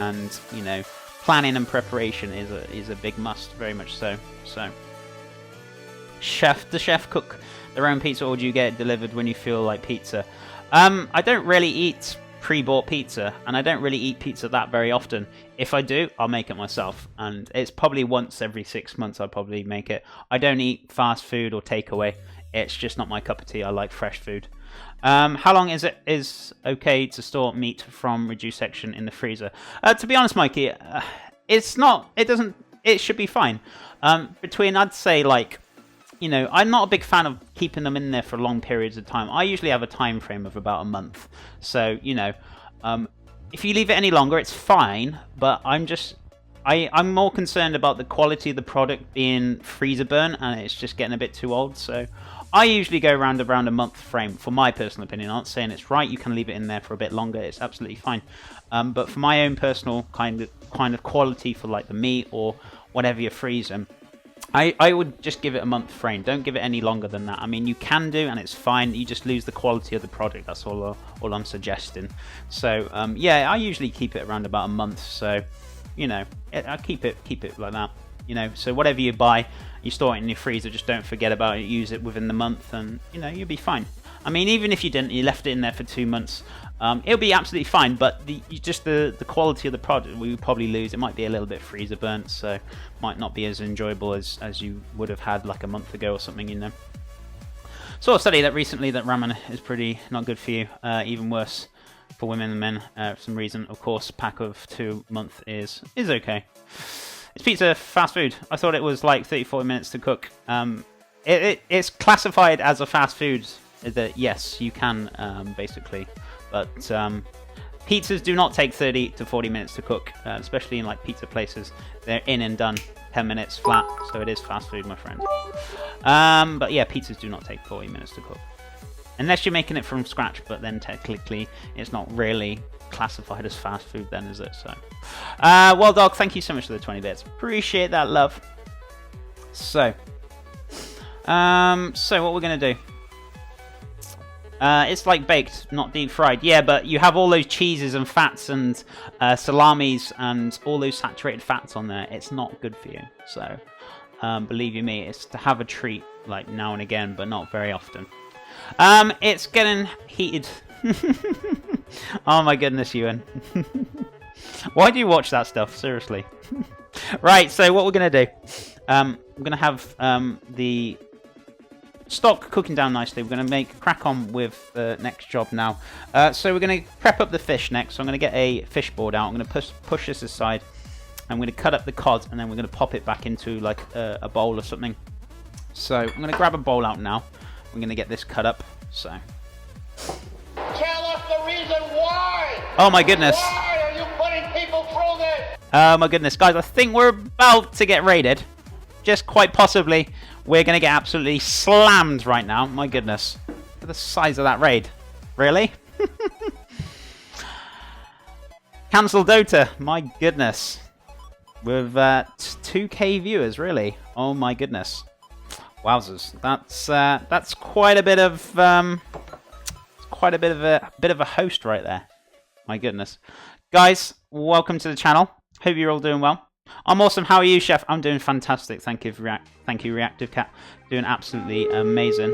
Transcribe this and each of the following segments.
and you know, planning and preparation is a big must, very much so. So, does chef cook their own pizza, or do you get it delivered when you feel like pizza? I don't really eat pre-bought pizza, and I don't really eat pizza that very often. If I do, I'll make it myself, and it's probably once every 6 months I'll probably make it. I don't eat fast food or takeaway. It's just not my cup of tea. I like fresh food. How long is okay to store meat from reduced section in the freezer? To be honest, Mikey, it should be fine. Between, I'd say, like, you know, I'm not a big fan of keeping them in there for long periods of time. I usually have a time frame of about a month. So, you know, if you leave it any longer, it's fine. But I'm more concerned about the quality of the product being freezer burn, and it's just getting a bit too old. So I usually go around a month frame, for my personal opinion. I'm not saying it's right. You can leave it in there for a bit longer. It's absolutely fine. But for my own personal kind of quality for like the meat or whatever you're freezing, I would just give it a month frame. Don't give it any longer than that. I mean, you can do, and it's fine. You just lose the quality of the product. That's all I'm suggesting. So, yeah, I usually keep it around about a month. So, you know, I keep it like that. You know, so whatever you buy, you store it in your freezer. Just don't forget about it. Use it within the month, and you know, you'll be fine. I mean, even if you didn't, you left it in there for 2 months, it'll be absolutely fine. But the quality of the product we would probably lose. It might be a little bit freezer burnt, so might not be as enjoyable as you would have had like a month ago or something. You know. Saw a study that recently that ramen is pretty not good for you. Even worse for women and men for some reason. Of course, pack of 2 month is okay. Is pizza fast food? I thought it was like 30-40 minutes to cook. It's classified as a fast food. That yes, you can basically, but pizzas do not take 30 to 40 minutes to cook, especially in like pizza places. They're in and done 10 minutes flat, so it is fast food, my friend. But yeah, pizzas do not take 40 minutes to cook, unless you're making it from scratch. But then technically, it's not really classified as fast food, then, is it? So, well, dog, thank you so much for the 20 bits. Appreciate that, love. So what we're gonna do? It's like baked, not deep fried. Yeah, but you have all those cheeses and fats and salamis and all those saturated fats on there. It's not good for you. So, believe you me, it's to have a treat like now and again, but not very often. It's getting heated. Oh my goodness, Ewan. Why do you watch that stuff? Seriously. Right, so what we're going to do, we're going to have the stock cooking down nicely. We're going to crack on with the next job now. So we're going to prep up the fish next. So I'm going to get a fish board out. I'm going to push this aside. I'm going to cut up the cod, and then we're going to pop it back into like a bowl or something. So I'm going to grab a bowl out now. We're going to get this cut up. So. Tell us the reason why! Oh my goodness. Why are you putting people through this? Oh my goodness, guys, I think we're about to get raided. Just quite possibly, we're going to get absolutely slammed right now. My goodness. Look at the size of that raid. Really? Cancel Dota. My goodness. With 2K viewers, really. Oh my goodness. Wowzers. That's quite a bit of a host right there. My goodness. Guys, welcome to the channel. Hope you're all doing well. I'm awesome. How are you, Chef? I'm doing fantastic. Thank you, Reactive Cat. Doing absolutely amazing.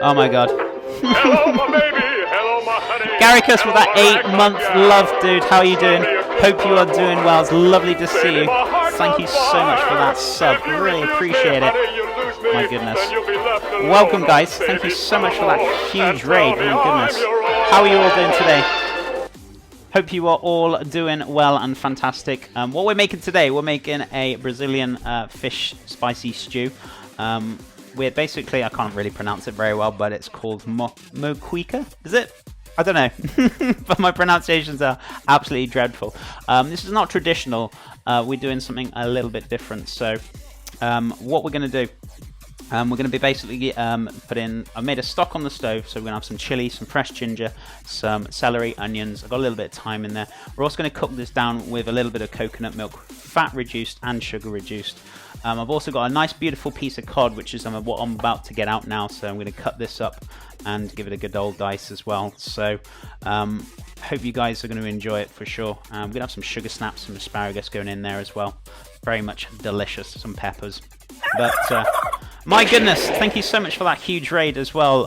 Oh my god. Hello, my baby. Hello, my honey. Garicus with that 8-month love, dude. How are you doing? Hope you are doing well. It's lovely to see you. Thank you so much for that sub. Really appreciate it. My goodness. Welcome, guys. Thank you so much for that huge raid. My goodness. How are you all doing today? Hope you are all doing well and fantastic. What we're making today, we're making a Brazilian fish spicy stew. We're basically, I can't really pronounce it very well, but it's called moqueca, is it? I don't know, but my pronunciations are absolutely dreadful. This is not traditional. We're doing something a little bit different. So what we're going to do, we're going to be basically I made a stock on the stove, so we're going to have some chili, some fresh ginger, some celery, onions. I've got a little bit of thyme in there. We're also going to cook this down with a little bit of coconut milk, fat reduced and sugar reduced. I've also got a nice beautiful piece of cod, which is what I'm about to get out now, so I'm going to cut this up and give it a good old dice as well. So hope you guys are going to enjoy it for sure. We're going to have some sugar snaps, some asparagus going in there as well. Very much delicious, some peppers. But my goodness, thank you so much for that huge raid as well.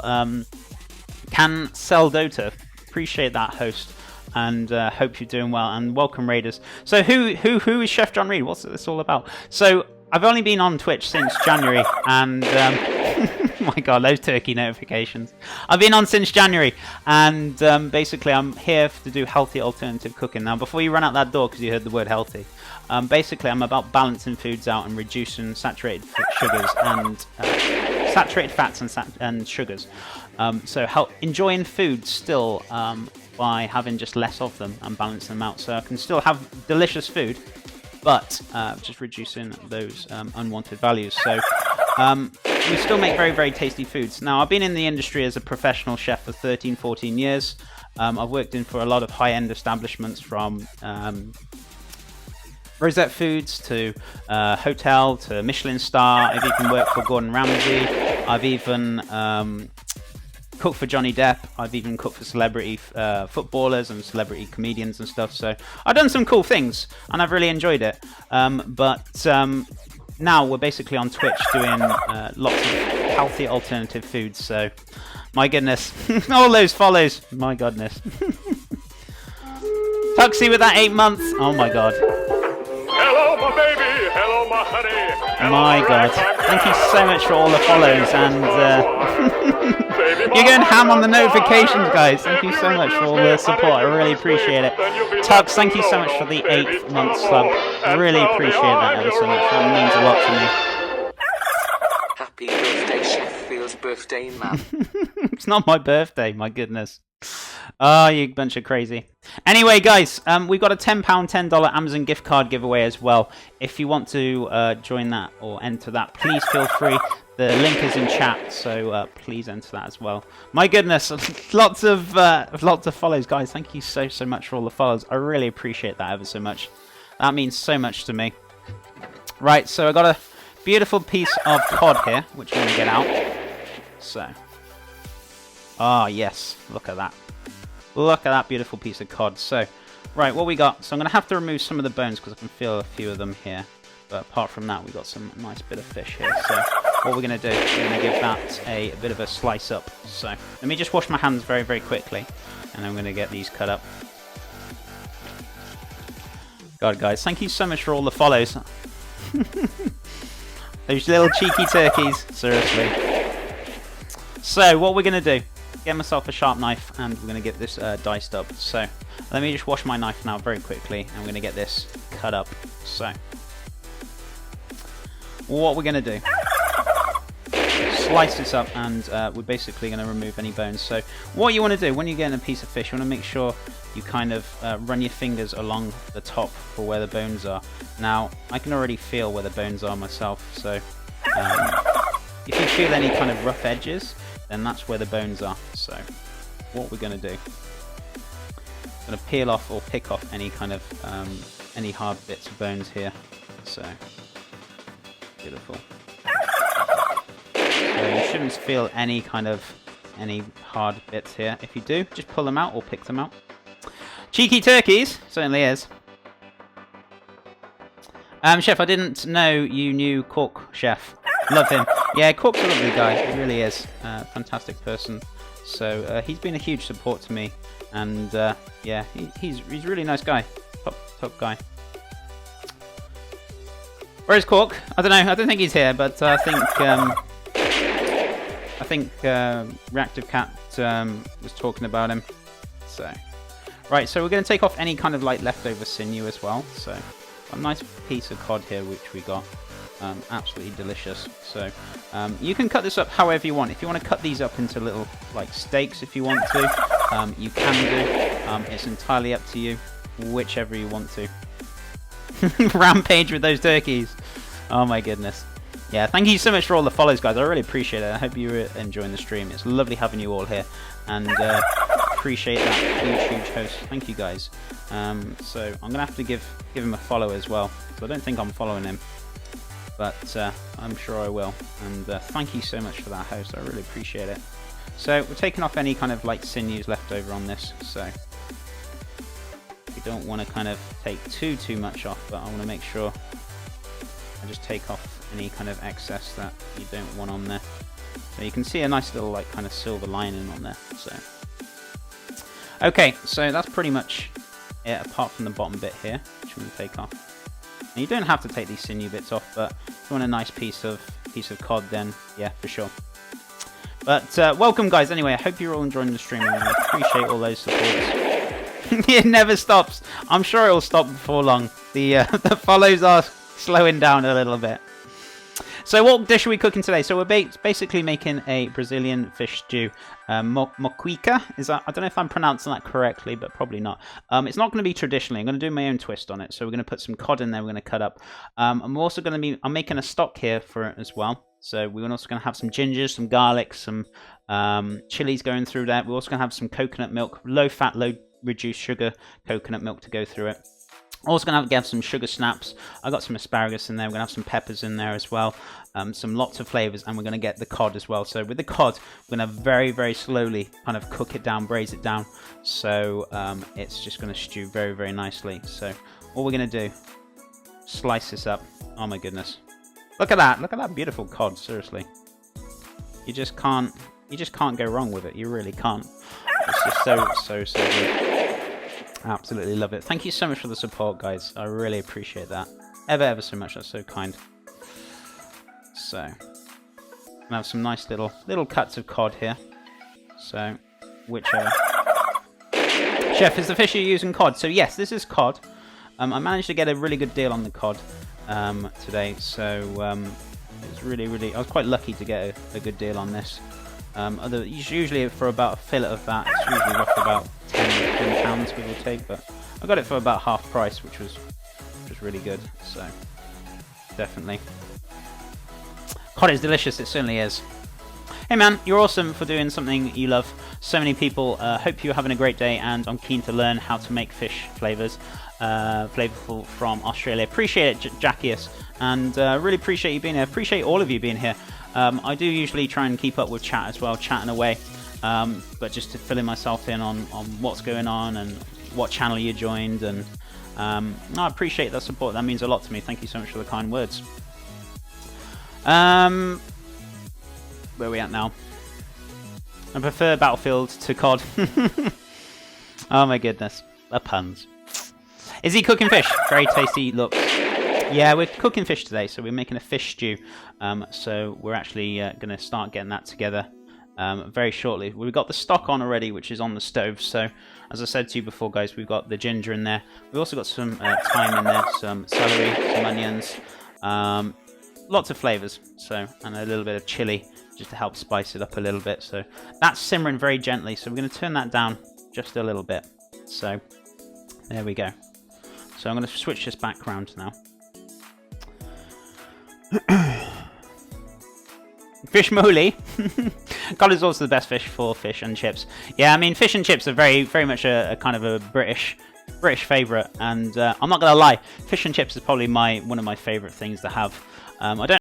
Can Sell Dota, appreciate that, host, and hope you're doing well, and welcome raiders. So who is Chef John Reed? What's this all about? So I've only been on Twitch since January, and my god, those turkey notifications. I've been on since January, and basically I'm here to do healthy alternative cooking. Now, before you run out that door because you heard the word healthy, basically I'm about balancing foods out and reducing saturated sugars and saturated fats and sugars. So enjoying food still by having just less of them and balancing them out, so I can still have delicious food, but just reducing those unwanted values. So we still make very, very tasty foods. Now, I've been in the industry as a professional chef for 13, 14 years. I've worked in for a lot of high-end establishments, from Rosette Foods to Hotel to Michelin Star. I've even worked for Gordon Ramsay. I've even cooked for Johnny Depp. I've even cooked for celebrity footballers and celebrity comedians and stuff. So I've done some cool things, and I've really enjoyed it. But now we're basically on Twitch doing lots of healthy alternative foods. So my goodness, all those follows. My goodness. Tuxie with that 8 months. Oh my god. Hello, my baby. Hello, my honey. Hello, My god. Thank you so much for all the follows, and you're going ham on the notifications, guys. Thank you so much for all the support. I really appreciate it. Tux, thank you so much for the 8th month sub. I really appreciate that ever so much. That means a lot to me. Happy birthday, Chef Feels birthday, man. It's not my birthday, my goodness. Oh, you bunch of crazy. Anyway, guys, we've got a £10, $10 Amazon gift card giveaway as well. If you want to join that or enter that, please feel free. The link is in chat, so please enter that as well. My goodness, lots of follows, guys. Thank you so much for all the follows. I really appreciate that ever so much. That means so much to me. Right, so I got a beautiful piece of cod here, which I'm going to get out. So, ah, yes, look at that. Look at that beautiful piece of cod. So, right, what we got? So I'm going to have to remove some of the bones because I can feel a few of them here. But apart from that, we've got some nice bit of fish here. So what we're going to do is we're going to give that a bit of a slice up. So let me just wash my hands very, very quickly. And I'm going to get these cut up. God, guys, thank you so much for all the follows. Those little cheeky turkeys. Seriously. So what we're going to do, get myself a sharp knife, and we're going to get this diced up. So let me just wash my knife now very quickly, and we're going to get this cut up. So what we're going to do, slice this up, and we're basically going to remove any bones. So what you want to do when you're getting a piece of fish, you want to make sure you kind of run your fingers along the top for where the bones are. Now, I can already feel where the bones are myself, so if you feel any kind of rough edges, then that's where the bones are. So what we're going to do, I'm going to peel off or pick off any kind of any hard bits of bones here. So beautiful. So you shouldn't feel any hard bits here. If you do, just pull them out or pick them out. Cheeky turkeys, certainly is. Chef, I didn't know you knew Cork, Chef. Love him. Yeah, Cork's a lovely guy. He really is. Fantastic person. So he's been a huge support to me, and yeah, he's a really nice guy. Top guy. Where's Cork? I don't know. I don't think he's here, but I think Reactive Cat was talking about him. So right, so we're going to take off any kind of like leftover sinew as well. So a nice piece of cod here, which we got. Absolutely delicious. So you can cut this up however you want. If you want to cut these up into little like steaks, if you want to, you can do. It's entirely up to you, whichever you want to. Rampage with those turkeys. Oh my goodness. Yeah, thank you so much for all the follows, guys. I really appreciate it. I hope you were enjoying the stream. It's lovely having you all here, and appreciate that huge host. Thank you, guys. So I'm gonna have to give him a follow as well. So I don't think I'm following him. but I'm sure I will. And thank you so much for that, host. I really appreciate it. So we're taking off any kind of like sinews left over on this. So we don't want to kind of take too much off, but I want to make sure I just take off any kind of excess that you don't want on there. So you can see a nice little like kind of silver lining on there. So okay, so that's pretty much it, apart from the bottom bit here, which I'm going to take off. And you don't have to take these sinew bits off, but if you want a nice piece of cod, then yeah, for sure. But welcome, guys. Anyway, I hope you're all enjoying the stream. I appreciate all those supports. It never stops. I'm sure it will stop before long. The follows are slowing down a little bit. So what dish are we cooking today? So we're basically making a Brazilian fish stew. Moquica, is that? I don't know if I'm pronouncing that correctly, but probably not. It's not going to be traditionally. I'm going to do my own twist on it. So we're going to put some cod in there. We're going to cut up. I'm also going to be. I'm making a stock here for it as well. So we're also going to have some ginger, some garlic, some chilies going through that. We're also going to have some coconut milk, low fat, low reduced sugar coconut milk to go through it. Also going to have some sugar snaps. I got some asparagus in there. We're going to have some peppers in there as well. Some lots of flavors, and we're going to get the cod as well. So with the cod, we're going to very, very slowly kind of cook it down, braise it down. So it's just going to stew very, very nicely. So what we're going to do, slice this up. Oh my goodness. Look at that. Look at that beautiful cod. Seriously. You just can't go wrong with it. You really can't. It's just so good. Absolutely love it. Thank you so much for the support, guys. I really appreciate that. Ever so much. That's so kind. So, I have some nice little cuts of cod here. So, whichever. Chef, is the fish you're using cod? So yes, this is cod. I managed to get a really good deal on the cod today. So it was really. I was quite lucky to get a good deal on this. Usually for about a fillet of that, it's usually roughly about £10, give or take, but I got it for about half price, which was really good. So definitely, cod is delicious. It certainly is. Hey man, you're awesome for doing something you love. So many people. Hope you're having a great day, and I'm keen to learn how to make fish flavorful from Australia. Appreciate it, Jackius, and really appreciate you being here. Appreciate all of you being here. I do usually try and keep up with chat as well, chatting away, but just to filling myself in on what's going on and what channel you joined, and I appreciate that support. That means a lot to me. Thank you so much for the kind words. Where are we at now? I prefer Battlefield to COD. Oh my goodness, the puns. Is he cooking fish? Very tasty looks. Yeah, we're cooking fish today, so we're making a fish stew. So we're actually going to start getting that together very shortly. We've got the stock on already, which is on the stove. So, as I said to you before, guys, we've got the ginger in there. We've also got some thyme in there, some celery, some onions, lots of flavors. So, and a little bit of chili just to help spice it up a little bit. So that's simmering very gently. So we're going to turn that down just a little bit. So there we go. So I'm going to switch this back around now. Fish moly. Cod is also the best fish for fish and chips. Yeah, I mean, fish and chips are very much a kind of a British favourite, and I'm not gonna lie, fish and chips is probably one of my favourite things to have. I don't